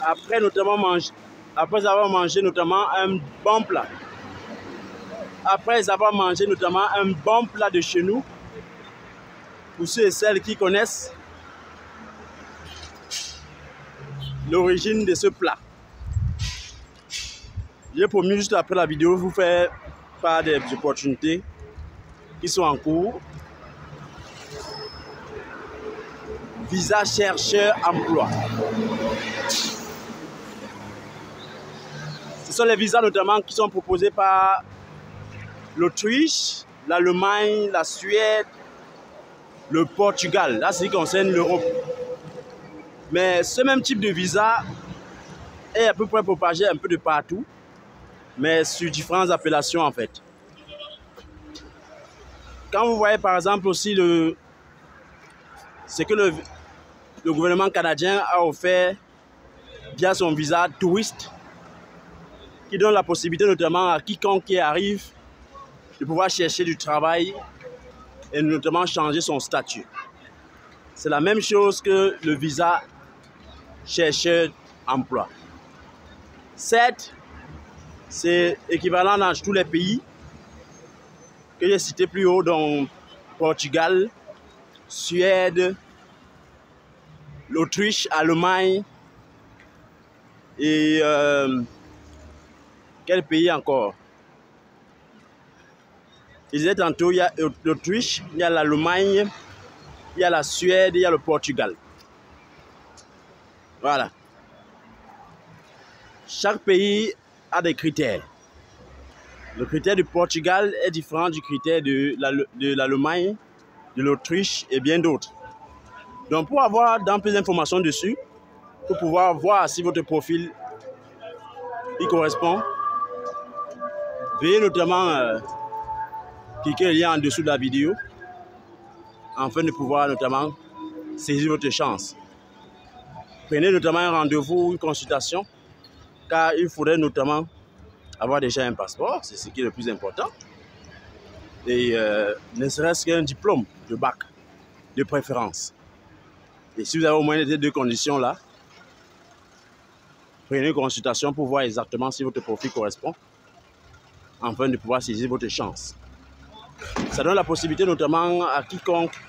après avoir mangé notamment un bon plat, après avoir mangé notamment un bon plat de chez nous, pour ceux et celles qui connaissent l'origine de ce plat, j'ai promis juste après la vidéo vous faire part des opportunités qui sont en cours. Visa chercheur emploi. Ce sont les visas notamment qui sont proposés par l'Autriche, l'Allemagne, la Suède, le Portugal. Là, c'est ce qui concerne l'Europe. Mais ce même type de visa est à peu près propagé un peu de partout, mais sur différentes appellations en fait. Quand vous voyez par exemple aussi ce que le gouvernement canadien a offert via son visa touriste, qui donne la possibilité notamment à quiconque qui arrive de pouvoir chercher du travail et notamment changer son statut. C'est la même chose que le visa chercheur emploi. Certes, c'est équivalent dans tous les pays que j'ai cités plus haut, dont Portugal, Suède, l'Autriche, Allemagne et quel pays encore? Je disais tantôt, il y a l'Autriche, il y a l'Allemagne, il y a la Suède, il y a le Portugal. Voilà. Chaque pays a des critères. Le critère du Portugal est différent du critère de l'Allemagne, de l'Autriche et bien d'autres. Donc pour avoir plus d'informations dessus, pour pouvoir voir si votre profil y correspond, veuillez notamment cliquer le lien en dessous de la vidéo afin de pouvoir notamment saisir votre chance. Prenez notamment un rendez-vous, une consultation, car il faudrait notamment avoir déjà un passeport, c'est ce qui est le plus important, et ne serait-ce qu'un diplôme de bac, de préférence. Et si vous avez au moins ces deux conditions-là, prenez une consultation pour voir exactement si votre profil correspond, afin de pouvoir saisir votre chance. Ça donne la possibilité notamment à quiconque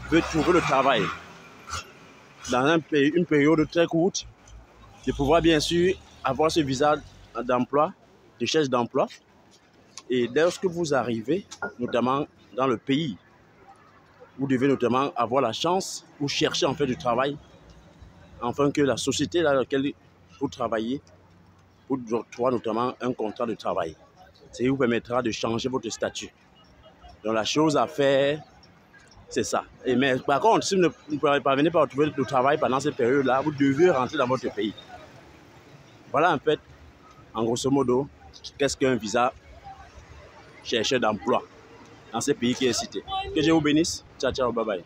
veut trouver le travail dans une période très courte, de pouvoir bien sûr avoir ce visa d'emploi, de recherche d'emploi. Et lorsque vous arrivez notamment dans le pays, vous devez notamment avoir la chance ou chercher en fait du travail, afin que la société dans laquelle vous travaillez vous trouve notamment un contrat de travail. Ce qui vous permettra de changer votre statut. Donc la chose à faire, c'est ça. Mais par contre, si vous ne parvenez pas à trouver le travail pendant cette période-là, vous devez rentrer dans votre pays. Voilà en fait, en grosso modo, qu'est-ce qu'un visa chercheur d'emploi dans ces pays qui est cité. Que Dieu vous bénisse. Ciao, ciao, bye bye.